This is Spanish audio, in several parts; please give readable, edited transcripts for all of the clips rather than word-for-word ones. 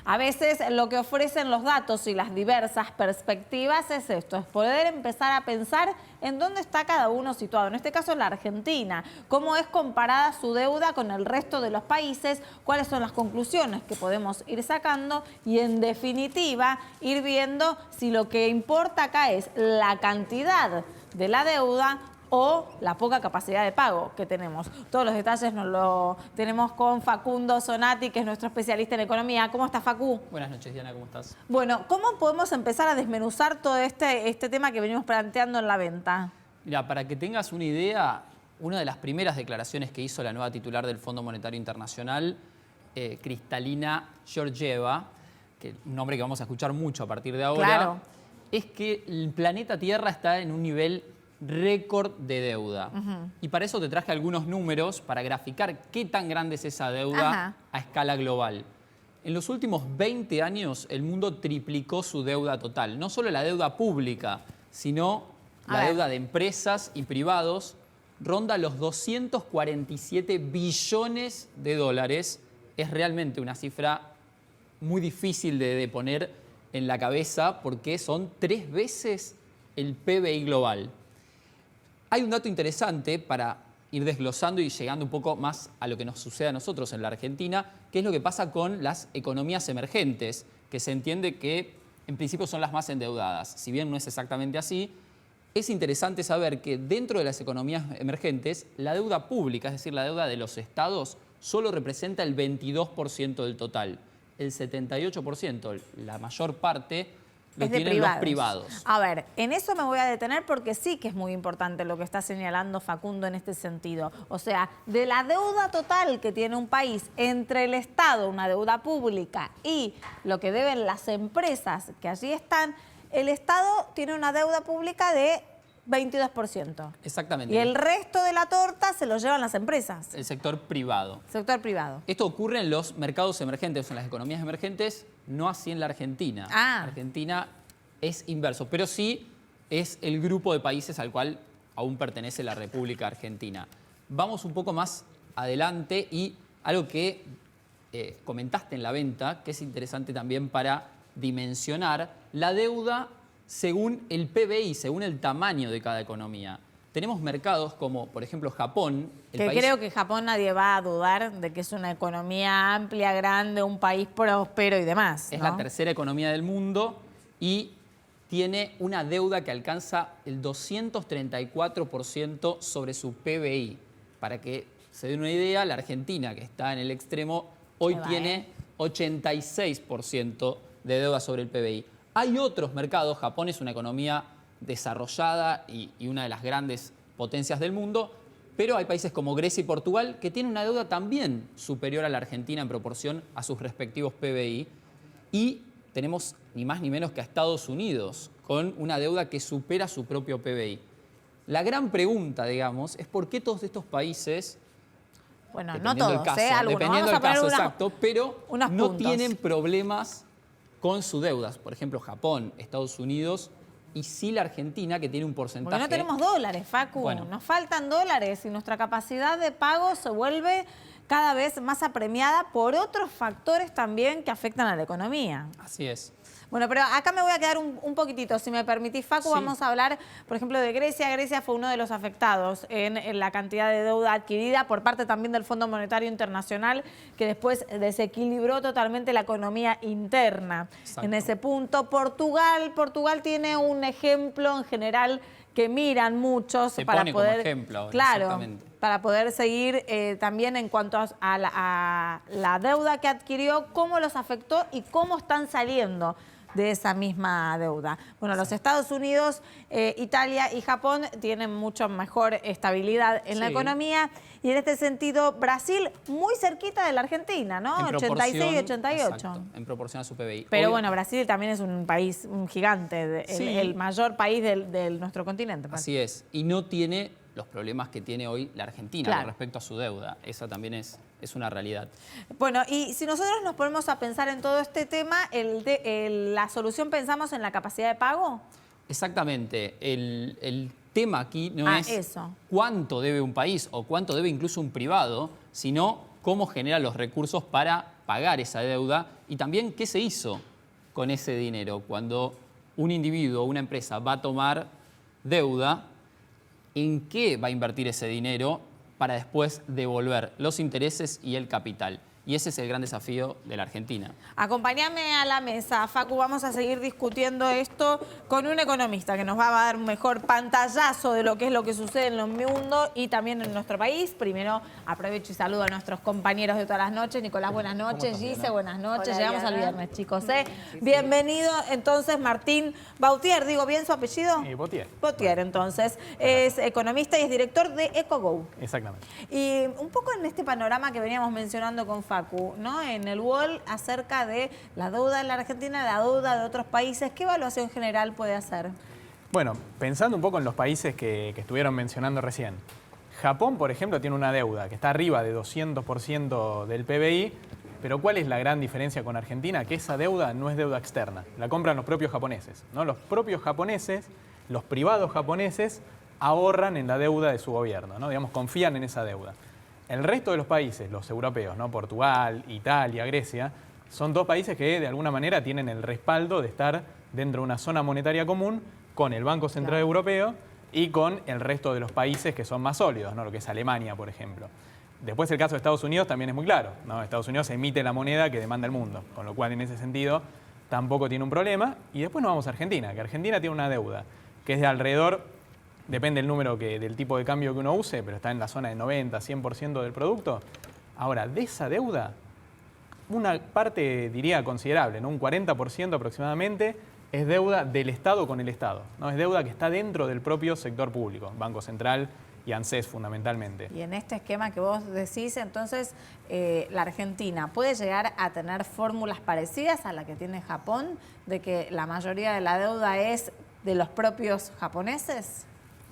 A veces lo que ofrecen los datos y las diversas perspectivas es esto, es poder empezar a pensar en dónde está cada uno situado. En este caso, la Argentina, cómo es comparada su deuda con el resto de los países, cuáles son las conclusiones que podemos ir sacando y, en definitiva, ir viendo si lo que importa acá es la cantidad de la deuda o la poca capacidad de pago que tenemos. Todos los detalles nos lo tenemos con Facundo Zonati, que es nuestro especialista en economía. ¿Cómo estás, Facu? Buenas noches, Diana, ¿cómo estás? Bueno, ¿cómo podemos empezar a desmenuzar todo este tema que venimos planteando en la venta? Mira, para que tengas una idea, una de las primeras declaraciones que hizo la nueva titular del Fondo Monetario Internacional, Kristalina Georgieva, que es un nombre que vamos a escuchar mucho a partir de ahora, Claro. es que el planeta Tierra está en un nivel récord de deuda. Y para eso te traje algunos números para graficar qué tan grande es esa deuda a escala global. En los últimos 20 años, el mundo triplicó su deuda total. No solo la deuda pública, sino la deuda de empresas y privados. Ronda los 247 billones de dólares. Es realmente una cifra muy difícil de poner en la cabeza porque son 3 veces el PBI global. Hay un dato interesante para ir desglosando y llegando un poco más a lo que nos sucede a nosotros en la Argentina, que es lo que pasa con las economías emergentes, que se entiende que en principio son las más endeudadas. Si bien no es exactamente así, es interesante saber que dentro de las economías emergentes, la deuda pública, es decir, la deuda de los estados, solo representa el 22% del total. El 78%, la mayor parte, lo tienen los privados. A ver, en eso me voy a detener porque sí que es muy importante lo que está señalando Facundo en este sentido. O sea, de la deuda total que tiene un país entre el Estado, una deuda pública, y lo que deben las empresas que allí están, el Estado tiene una deuda pública de 22%. Exactamente. Y el resto de la torta se lo llevan las empresas. El sector privado. Sector privado. Esto ocurre en los mercados emergentes, en las economías emergentes, no así en la Argentina. Argentina es inverso, pero sí es el grupo de países al cual aún pertenece la República Argentina. Vamos un poco más adelante y algo que comentaste en la venta, que es interesante también para dimensionar la deuda según el PBI, según el tamaño de cada economía. Tenemos mercados como, por ejemplo, Japón. Creo que Japón nadie va a dudar de que es una economía amplia, grande, un país próspero y demás, ¿no? Es la tercera economía del mundo y tiene una deuda que alcanza el 234% sobre su PBI. Para que se den una idea, la Argentina, que está en el extremo, hoy tiene 86% de deuda sobre el PBI. Hay otros mercados, Japón es una economía desarrollada y una de las grandes potencias del mundo, pero hay países como Grecia y Portugal que tienen una deuda también superior a la Argentina en proporción a sus respectivos PBI. Y tenemos ni más ni menos que a Estados Unidos con una deuda que supera su propio PBI. La gran pregunta, digamos, es por qué todos estos países, bueno, no todos, algunos. Dependiendo del caso, exacto, pero no puntos. tienen problemas con sus deudas. Por ejemplo, Japón, Estados Unidos y sí la Argentina, que tiene un porcentaje. Porque no tenemos dólares, Facu. Bueno. Nos faltan dólares y nuestra capacidad de pago se vuelve cada vez más apremiada por otros factores también que afectan a la economía. Así es. Bueno, pero acá me voy a quedar un poquitito, si me permitís, Facu. Sí. Vamos a hablar, por ejemplo, de Grecia. Grecia fue uno de los afectados en la cantidad de deuda adquirida por parte también del Fondo Monetario Internacional, que después desequilibró totalmente la economía interna. Exacto. En ese punto, Portugal tiene un ejemplo en general que miran muchos Se para pone poder, como ejemplo, claro, para poder seguir también en cuanto a la deuda que adquirió, cómo los afectó y cómo están saliendo de esa misma deuda. Bueno, los Estados Unidos, Italia y Japón tienen mucho mejor estabilidad en la economía y en este sentido Brasil muy cerquita de la Argentina, ¿no? 86 y 88. Exacto, en proporción a su PBI. Pero bueno, Brasil también es un país gigante, el mayor país de nuestro continente. Así es, y no tiene los problemas que tiene hoy la Argentina con respecto a su deuda. Esa también es una realidad. Bueno, y si nosotros nos ponemos a pensar en todo este tema, ¿la solución pensamos en la capacidad de pago? Exactamente. El tema aquí no es cuánto debe un país o cuánto debe incluso un privado, sino cómo genera los recursos para pagar esa deuda y también qué se hizo con ese dinero. Cuando un individuo o una empresa va a tomar deuda, ¿en qué va a invertir ese dinero para después devolver los intereses y el capital? Y ese es el gran desafío de la Argentina. Acompáñame a la mesa, Facu, vamos a seguir discutiendo esto con un economista que nos va a dar un mejor pantallazo de lo que sucede en el mundo y también en nuestro país. Primero aprovecho y saludo a nuestros compañeros de todas las noches. Nicolás, buenas noches. Gise, buenas noches. Hola, llegamos Diana. al viernes, chicos. Sí, sí. Bienvenido entonces Martín Bautier, ¿digo bien su apellido? Bautier. Bautier, entonces. Es economista y es director de EcoGo. Exactamente. Y un poco en este panorama que veníamos mencionando con Facu, ¿no? En el Wall acerca de la deuda de la Argentina, la deuda de otros países, ¿qué evaluación general puede hacer? Bueno, pensando un poco en los países que estuvieron mencionando recién. Japón, por ejemplo, tiene una deuda que está arriba de 200% del PBI, pero ¿cuál es la gran diferencia con Argentina? Que esa deuda no es deuda externa, la compran los propios japoneses, ¿no? Los propios japoneses, los privados japoneses, ahorran en la deuda de su gobierno, ¿no? Digamos, confían en esa deuda. El resto de los países, los europeos, ¿no? Portugal, Italia, Grecia, son dos países que de alguna manera tienen el respaldo de estar dentro de una zona monetaria común con el Banco Central Europeo y con el resto de los países que son más sólidos, ¿no? Lo que es Alemania, por ejemplo. Después el caso de Estados Unidos también es muy claro, ¿no? Estados Unidos emite la moneda que demanda el mundo, con lo cual en ese sentido tampoco tiene un problema. Y después nos vamos a Argentina, que Argentina tiene una deuda que es de alrededor, depende del número del tipo de cambio que uno use, pero está en la zona de 90, 100% del producto. Ahora, de esa deuda, una parte, diría, considerable, ¿no? Un 40% aproximadamente, es deuda del Estado con el Estado, ¿no? Es deuda que está dentro del propio sector público, Banco Central y ANSES fundamentalmente. Y en este esquema que vos decís, entonces, la Argentina puede llegar a tener fórmulas parecidas a la que tiene Japón, de que la mayoría de la deuda es de los propios japoneses.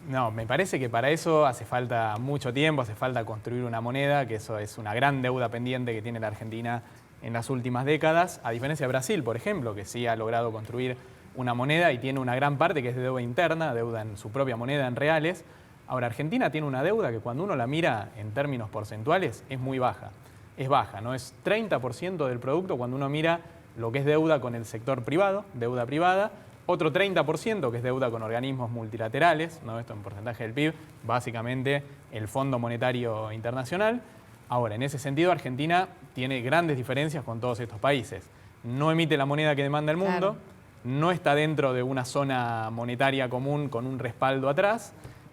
No, me parece que para eso hace falta mucho tiempo, hace falta construir una moneda, que eso es una gran deuda pendiente que tiene la Argentina en las últimas décadas, a diferencia de Brasil, por ejemplo, que sí ha logrado construir una moneda y tiene una gran parte que es de deuda interna, deuda en su propia moneda, en reales. Ahora, Argentina tiene una deuda que cuando uno la mira en términos porcentuales es muy baja. Es baja, ¿no? Es 30% del producto cuando uno mira lo que es deuda con el sector privado, deuda privada, otro 30% que es deuda con organismos multilaterales, ¿no? Esto en porcentaje del PIB, básicamente el Fondo Monetario Internacional. Ahora, en ese sentido, Argentina tiene grandes diferencias con todos estos países. No emite la moneda que demanda el mundo, no está dentro de una zona monetaria común con un respaldo atrás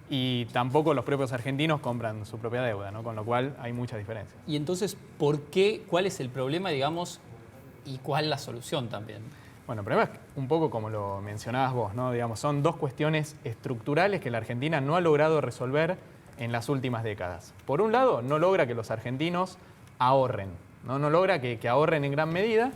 y tampoco los propios argentinos compran su propia deuda, ¿no? Con lo cual hay muchas diferencias. Y entonces, ¿por qué? ¿Cuál es el problema, digamos, y cuál la solución también? Bueno, el problema es un poco como lo mencionabas vos, ¿no? Digamos, son dos cuestiones estructurales que la Argentina no ha logrado resolver en las últimas décadas. Por un lado, no logra que los argentinos ahorren, no logra que ahorren en gran medida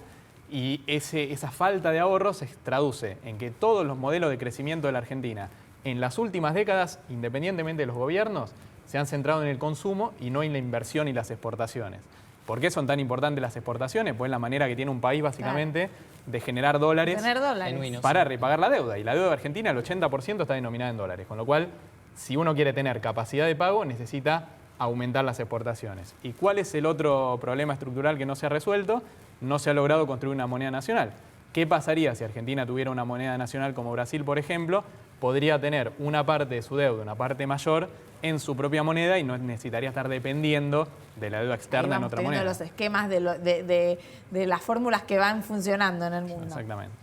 y esa falta de ahorro se traduce en que todos los modelos de crecimiento de la Argentina en las últimas décadas, independientemente de los gobiernos, se han centrado en el consumo y no en la inversión y las exportaciones. ¿Por qué son tan importantes las exportaciones? Pues es la manera que tiene un país básicamente de generar dólares, Genuinos, para repagar la deuda. Y la deuda de Argentina, el 80% está denominada en dólares, con lo cual, si uno quiere tener capacidad de pago, necesita aumentar las exportaciones. ¿Y cuál es el otro problema estructural que no se ha resuelto? No se ha logrado construir una moneda nacional. ¿Qué pasaría si Argentina tuviera una moneda nacional como Brasil, por ejemplo? Podría tener una parte de su deuda, una parte mayor, en su propia moneda y no necesitaría estar dependiendo de la deuda externa en otra moneda. Los esquemas de las fórmulas que van funcionando en el mundo. Exactamente.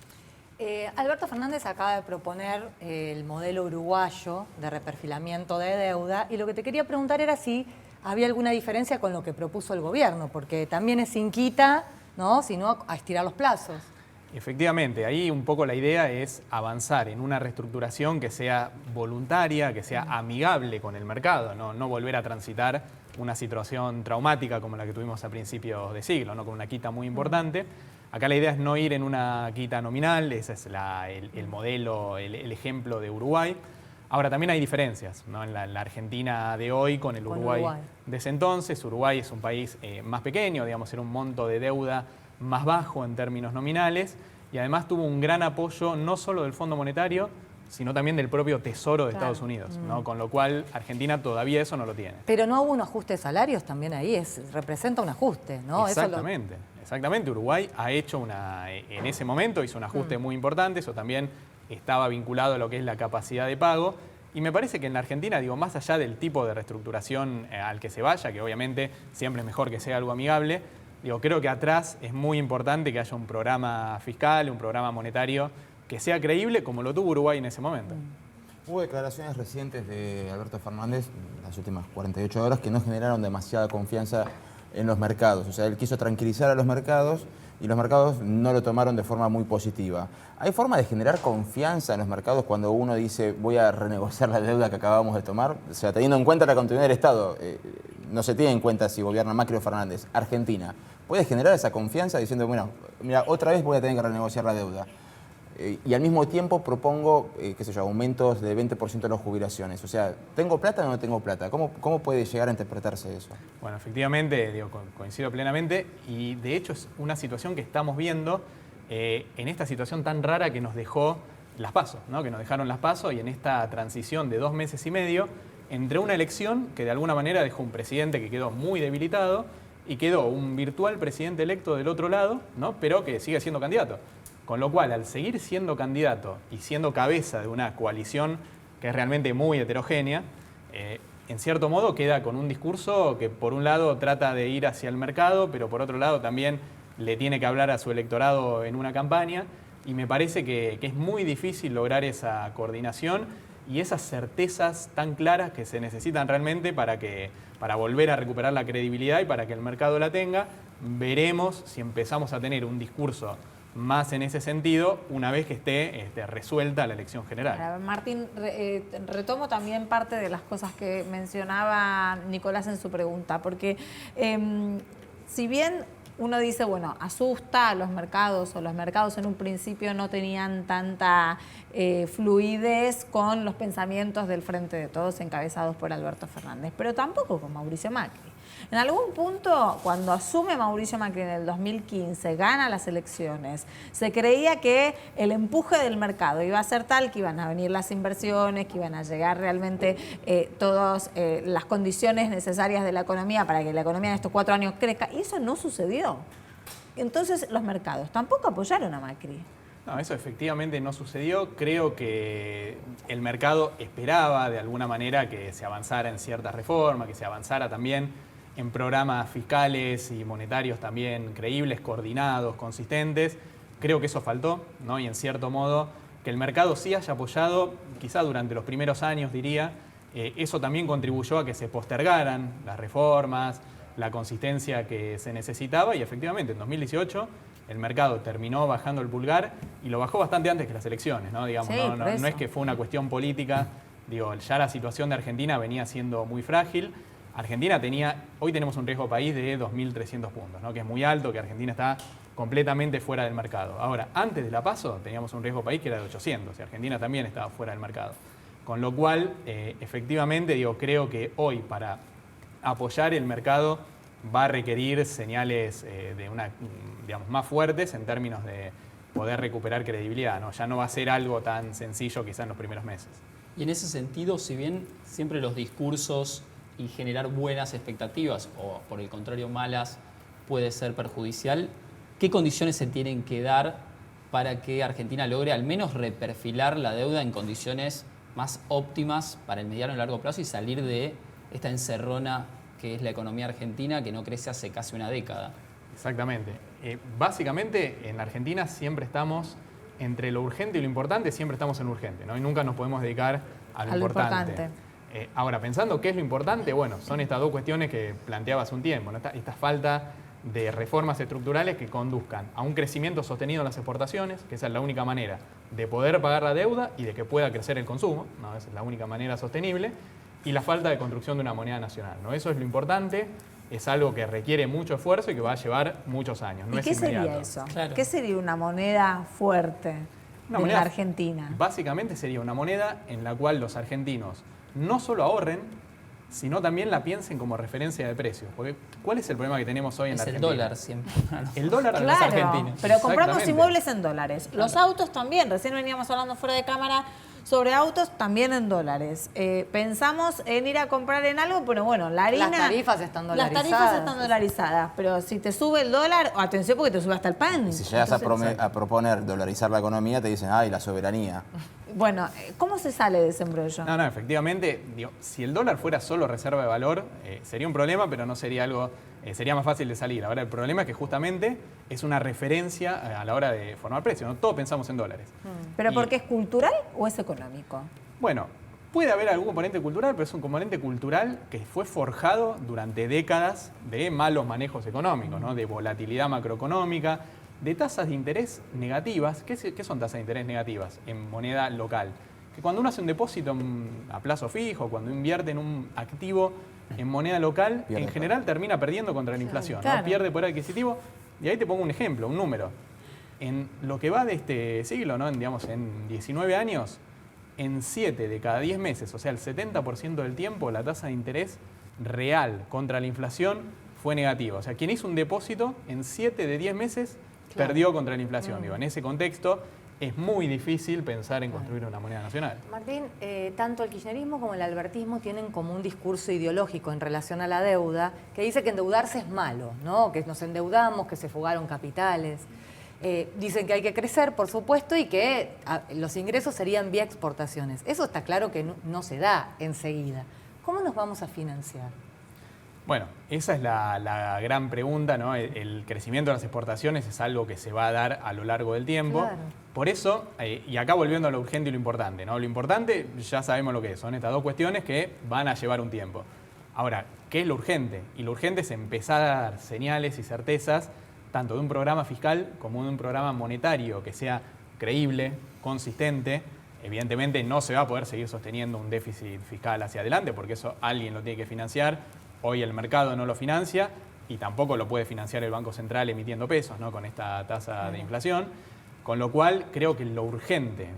Alberto Fernández acaba de proponer el modelo uruguayo de reperfilamiento de deuda y lo que te quería preguntar era si había alguna diferencia con lo que propuso el gobierno, porque también es sin quita, ¿no? Sino a estirar los plazos. Efectivamente, ahí un poco la idea es avanzar en una reestructuración que sea voluntaria, que sea amigable con el mercado, no volver a transitar una situación traumática como la que tuvimos a principios de siglo, ¿no? Con una quita muy importante. Acá la idea es no ir en una quita nominal, ese es el modelo, el ejemplo de Uruguay. Ahora, también hay diferencias, ¿no? En la Argentina de hoy con el Uruguay de ese entonces. Uruguay es un país más pequeño, digamos, era un monto de deuda más bajo en términos nominales y además tuvo un gran apoyo no solo del Fondo Monetario, sino también del propio Tesoro de Estados Unidos, ¿no? Con lo cual Argentina todavía eso no lo tiene. Pero no hubo un ajuste de salarios también ahí, representa un ajuste, ¿no? Exactamente, exactamente. Uruguay ha hecho en ese momento hizo un ajuste muy importante, eso también estaba vinculado a lo que es la capacidad de pago. Y me parece que en la Argentina, digo, más allá del tipo de reestructuración al que se vaya, que obviamente siempre es mejor que sea algo amigable, digo, creo que atrás es muy importante que haya un programa fiscal, un programa monetario que sea creíble como lo tuvo Uruguay en ese momento. Hubo declaraciones recientes de Alberto Fernández, las últimas 48 horas, que no generaron demasiada confianza en los mercados. O sea, él quiso tranquilizar a los mercados y los mercados no lo tomaron de forma muy positiva. ¿Hay forma de generar confianza en los mercados cuando uno dice voy a renegociar la deuda que acabamos de tomar? O sea, teniendo en cuenta la continuidad del Estado, no se tiene en cuenta si gobierna Macri o Fernández. Argentina, ¿puede generar esa confianza diciendo, bueno, mira, otra vez voy a tener que renegociar la deuda? Y al mismo tiempo propongo, qué sé yo, aumentos de 20% de las jubilaciones. O sea, ¿tengo plata o no tengo plata? ¿Cómo puede llegar a interpretarse eso? Bueno, efectivamente, digo, coincido plenamente y de hecho es una situación que estamos viendo en esta situación tan rara que nos dejó las PASO, ¿no? Que nos dejaron las PASO y en esta transición de 2 meses y medio entre una elección que de alguna manera dejó un presidente que quedó muy debilitado y quedó un virtual presidente electo del otro lado, ¿no? Pero que sigue siendo candidato. Con lo cual, al seguir siendo candidato y siendo cabeza de una coalición que es realmente muy heterogénea, en cierto modo queda con un discurso que por un lado trata de ir hacia el mercado, pero por otro lado también le tiene que hablar a su electorado en una campaña y me parece que es muy difícil lograr esa coordinación y esas certezas tan claras que se necesitan realmente para volver a recuperar la credibilidad y para que el mercado la tenga. Veremos si empezamos a tener un discurso más en ese sentido una vez que esté resuelta la elección general. Martín, retomo también parte de las cosas que mencionaba Nicolás en su pregunta, porque si bien uno dice, bueno, asusta a los mercados o los mercados en un principio no tenían tanta fluidez con los pensamientos del Frente de Todos encabezados por Alberto Fernández, pero tampoco con Mauricio Macri. En algún punto, cuando asume Mauricio Macri en el 2015, gana las elecciones, se creía que el empuje del mercado iba a ser tal que iban a venir las inversiones, que iban a llegar realmente todas las condiciones necesarias de la economía para que la economía en estos 4 años crezca, y eso no sucedió. Entonces, los mercados tampoco apoyaron a Macri. No, eso efectivamente no sucedió. Creo que el mercado esperaba de alguna manera que se avanzara en ciertas reformas, que se avanzara también en programas fiscales y monetarios también creíbles, coordinados, consistentes. Creo que eso faltó, ¿no? Y en cierto modo que el mercado sí haya apoyado, quizá durante los primeros años diría, eso también contribuyó a que se postergaran las reformas, la consistencia que se necesitaba y efectivamente en 2018 el mercado terminó bajando el pulgar y lo bajó bastante antes que las elecciones, ¿no? Digamos, sí, no es que fue una cuestión política, digo, ya la situación de Argentina venía siendo muy frágil. Argentina hoy tenemos un riesgo país de 2.300 puntos, ¿no? Que es muy alto, que Argentina está completamente fuera del mercado. Ahora, antes de la PASO teníamos un riesgo país que era de 800 y Argentina también estaba fuera del mercado. Con lo cual, efectivamente, digo, creo que hoy para apoyar el mercado va a requerir señales digamos, más fuertes en términos de poder recuperar credibilidad, ¿no? Ya no va a ser algo tan sencillo quizá en los primeros meses. Y en ese sentido, si bien siempre los discursos y generar buenas expectativas o por el contrario malas puede ser perjudicial, ¿qué condiciones se tienen que dar para que Argentina logre al menos reperfilar la deuda en condiciones más óptimas para el mediano y largo plazo y salir de esta encerrona que es la economía argentina que no crece hace casi una década? Exactamente. Básicamente en la Argentina siempre estamos entre lo urgente y lo importante, siempre estamos en lo urgente, ¿no? Y nunca nos podemos dedicar a lo importante. Ahora, pensando qué es lo importante, bueno, son estas dos cuestiones que planteaba hace un tiempo, ¿no? Esta falta de reformas estructurales que conduzcan a un crecimiento sostenido en las exportaciones, que esa es la única manera de poder pagar la deuda y de que pueda crecer el consumo, ¿no? Esa es la única manera sostenible, y la falta de construcción de una moneda nacional, ¿no? Eso es lo importante, es algo que requiere mucho esfuerzo y que va a llevar muchos años, no ¿Y es qué inmediato. sería eso? Claro. ¿Qué sería una moneda fuerte Una de moneda, la Argentina? Básicamente sería una moneda en la cual los argentinos no solo ahorren, sino también la piensen como referencia de precios. Porque ¿cuál es el problema que tenemos hoy en la Es el Argentina? dólar siempre. El dólar Para los Claro, argentinos. pero compramos Exactamente. inmuebles en dólares. Los autos también, recién veníamos hablando fuera de cámara sobre autos también en dólares. Pensamos en ir a comprar en algo, pero bueno, la harina... Las tarifas están dolarizadas. Las tarifas están dolarizadas, pero si te sube el dólar, atención porque te sube hasta el pan. Si llegas a proponer dolarizar la economía, te dicen, ay, la soberanía. Bueno, ¿cómo se sale de ese embrollo? No, efectivamente, digo, si el dólar fuera solo reserva de valor, sería un problema, pero no sería algo, sería más fácil de salir. Ahora, el problema es que justamente es una referencia a la hora de formar precios, ¿no? Todos pensamos en dólares. ¿Pero Y- porque es cultural o es económico? Bueno, puede haber algún componente cultural, pero es un componente cultural que fue forjado durante décadas de malos manejos económicos, ¿no? De volatilidad macroeconómica, de tasas de interés negativas. ¿Qué son tasas de interés negativas en moneda local? Que cuando uno hace un depósito a plazo fijo, cuando invierte en un activo en moneda local, Pierde en general termina perdiendo contra la inflación, ¿no? claro. Pierde poder adquisitivo. Y ahí te pongo un ejemplo, un número. En lo que va de este siglo, ¿no? En 19 años, en 7 de cada 10 meses, o sea, el 70% del tiempo, la tasa de interés real contra la inflación fue negativa. O sea, quien hizo un depósito en 7 de 10 meses perdió contra la inflación. Digo, en ese contexto es muy difícil pensar en construir una moneda nacional. Martín, tanto el kirchnerismo como el albertismo tienen como un discurso ideológico en relación a la deuda que dice que endeudarse es malo, ¿no? Que nos endeudamos, que se fugaron capitales. Dicen que hay que crecer, por supuesto, y que los ingresos serían vía exportaciones. Eso está claro que no se da enseguida. ¿Cómo nos vamos a financiar? Bueno, esa es la gran pregunta, ¿no? El crecimiento de las exportaciones es algo que se va a dar a lo largo del tiempo. Claro. Por eso, y acá volviendo a lo urgente y lo importante, ¿no? Lo importante ya sabemos lo que es, son estas dos cuestiones que van a llevar un tiempo. Ahora, ¿qué es lo urgente? Y lo urgente es empezar a dar señales y certezas tanto de un programa fiscal como de un programa monetario que sea creíble, consistente. Evidentemente no se va a poder seguir sosteniendo un déficit fiscal hacia adelante porque eso alguien lo tiene que financiar. Hoy el mercado no lo financia y tampoco lo puede financiar el Banco Central emitiendo pesos, ¿no? Con esta tasa de inflación. Con lo cual creo que lo urgente,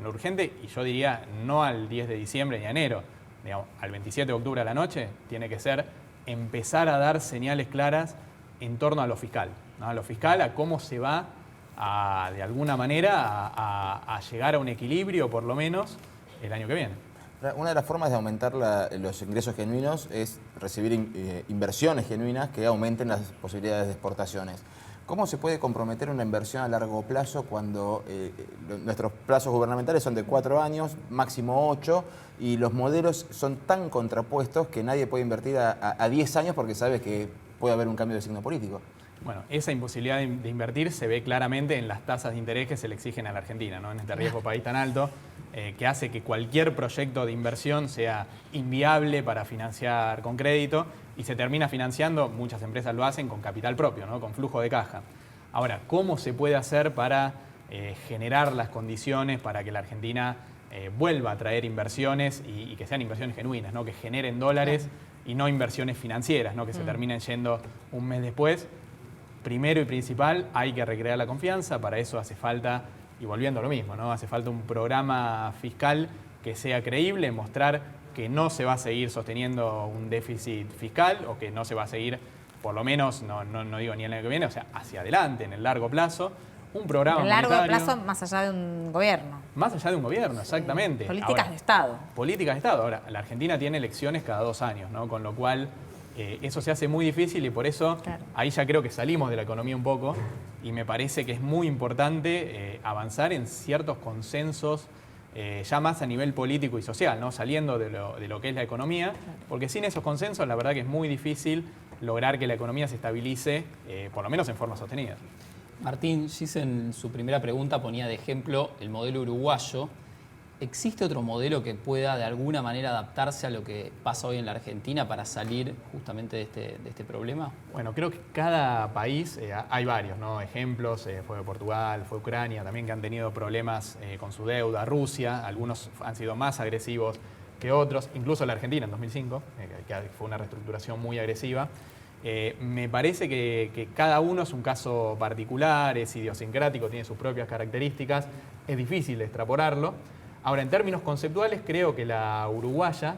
y yo diría no al 10 de diciembre ni a enero, digamos, al 27 de octubre a la noche, tiene que ser empezar a dar señales claras en torno a lo fiscal, ¿no? A lo fiscal, a cómo se va de alguna manera a llegar a un equilibrio, por lo menos, el año que viene. Una de las formas de aumentar los ingresos genuinos es recibir inversiones genuinas que aumenten las posibilidades de exportaciones. ¿Cómo se puede comprometer una inversión a largo plazo cuando nuestros plazos gubernamentales son de 4 años, máximo 8, y los modelos son tan contrapuestos que nadie puede invertir a 10 años porque sabe que puede haber un cambio de signo político? Bueno, esa imposibilidad de invertir se ve claramente en las tasas de interés que se le exigen a la Argentina, ¿no? En este riesgo país tan alto, que hace que cualquier proyecto de inversión sea inviable para financiar con crédito y se termina financiando, muchas empresas lo hacen, con capital propio, ¿no? Con flujo de caja. Ahora, ¿cómo se puede hacer para generar las condiciones para que la Argentina vuelva a traer inversiones y que sean inversiones genuinas, ¿no? Que generen dólares y no inversiones financieras, ¿no? Que se terminen yendo un mes después? Primero y principal, hay que recrear la confianza, para eso hace falta, y volviendo a lo mismo, ¿no? Hace falta un programa fiscal que sea creíble, mostrar que no se va a seguir sosteniendo un déficit fiscal o que no se va a seguir, por lo menos, no digo ni el año que viene, o sea, hacia adelante, en el largo plazo, un programa En largo monetario, plazo, más allá de un gobierno. más allá de un gobierno, exactamente. Políticas Ahora, de Estado. políticas de Estado. Ahora, la Argentina tiene elecciones cada 2 años, ¿no? Con lo cual eso se hace muy difícil y por eso Claro. ahí ya creo que salimos de la economía un poco y me parece que es muy importante avanzar en ciertos consensos ya más a nivel político y social, ¿no? Saliendo de lo que es la economía, porque sin esos consensos la verdad que es muy difícil lograr que la economía se estabilice, por lo menos en forma sostenida. Martín, Gis en su primera pregunta ponía de ejemplo el modelo uruguayo. ¿Existe otro modelo que pueda de alguna manera adaptarse a lo que pasa hoy en la Argentina para salir justamente de este problema? Bueno, creo que cada país, hay varios, ¿no? Ejemplos, fue Portugal, fue Ucrania, también que han tenido problemas con su deuda, Rusia, algunos han sido más agresivos que otros, incluso la Argentina en 2005, que fue una reestructuración muy agresiva. Me parece que cada uno es un caso particular, es idiosincrático, tiene sus propias características, es difícil extrapolarlo. Ahora, en términos conceptuales, creo que la uruguaya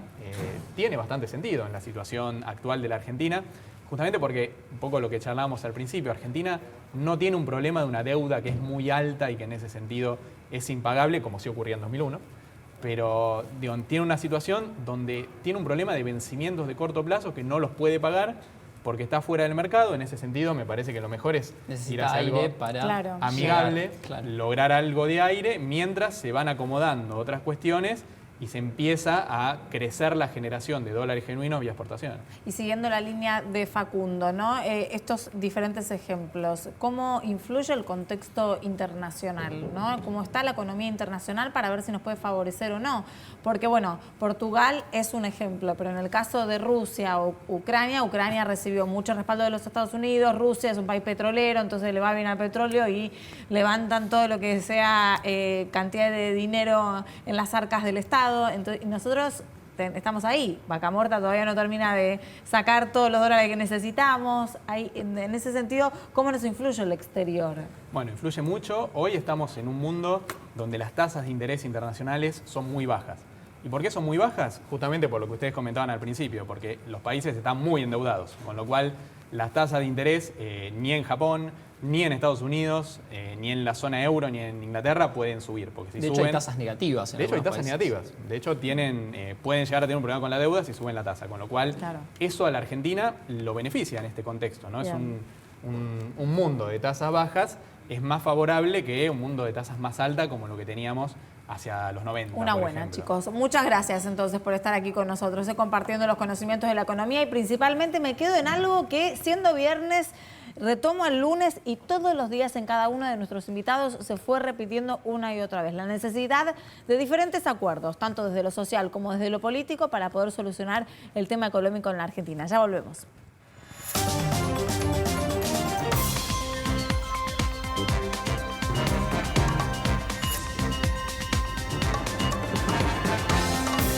tiene bastante sentido en la situación actual de la Argentina, justamente porque, un poco lo que charlábamos al principio, Argentina no tiene un problema de una deuda que es muy alta y que en ese sentido es impagable, como sí ocurría en 2001, pero digo, tiene una situación donde tiene un problema de vencimientos de corto plazo que no los puede pagar porque está fuera del mercado. En ese sentido, me parece que lo mejor es ir Necesita hacia algo aire para Claro. amigable, llegar, claro. lograr algo de aire, mientras se van acomodando otras cuestiones y se empieza a crecer la generación de dólares genuinos vía exportación. Y siguiendo la línea de Facundo, ¿no? Estos diferentes ejemplos, ¿cómo influye el contexto internacional, ¿no? ¿Cómo está la economía internacional para ver si nos puede favorecer o no? Porque, bueno, Portugal es un ejemplo, pero en el caso de Rusia o Ucrania, Ucrania recibió mucho respaldo de los Estados Unidos, Rusia es un país petrolero, entonces le va bien al petróleo y levantan todo lo que sea cantidad de dinero en las arcas del Estado. Entonces, y nosotros estamos ahí. Vaca Muerta todavía no termina de sacar todos los dólares que necesitamos. Ahí, en ese sentido, ¿cómo nos influye el exterior? Bueno, influye mucho. Hoy estamos en un mundo donde las tasas de interés internacionales son muy bajas. ¿Y por qué son muy bajas? Justamente por lo que ustedes comentaban al principio, porque los países están muy endeudados, con lo cual las tasas de interés ni en Japón, ni en Estados Unidos, ni en la zona euro, ni en Inglaterra pueden subir. Porque si De hecho, suben, hay tasas negativas. de hecho, hay tasas negativas. De hecho, pueden llegar a tener un problema con la deuda si suben la tasa. Con lo cual, Claro. eso a la Argentina lo beneficia en este contexto, ¿no? Es Bien. un mundo de tasas bajas es más favorable que un mundo de tasas más alta como lo que teníamos hacia los 90. Una por buena, ejemplo. chicos. Muchas gracias entonces por estar aquí con nosotros, compartiendo los conocimientos de la economía y principalmente me quedo en algo que, siendo viernes, retomo el lunes y todos los días en cada uno de nuestros invitados se fue repitiendo una y otra vez la necesidad de diferentes acuerdos, tanto desde lo social como desde lo político, para poder solucionar el tema económico en la Argentina. Ya volvemos.